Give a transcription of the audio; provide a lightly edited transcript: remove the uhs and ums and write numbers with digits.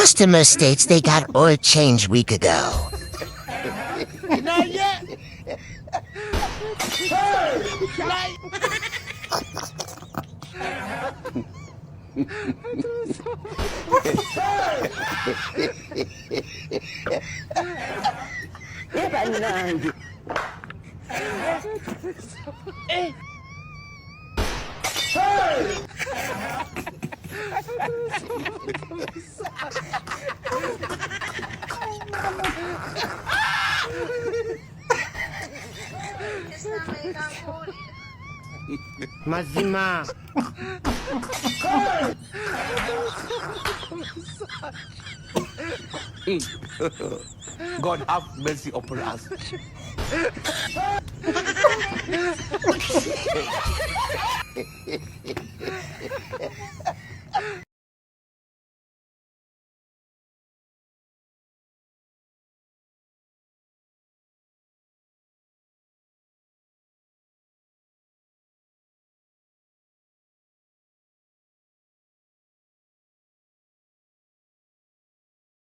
customer states they got oil change week ago. Not yet. Like, Mazima. God have mercy upon us.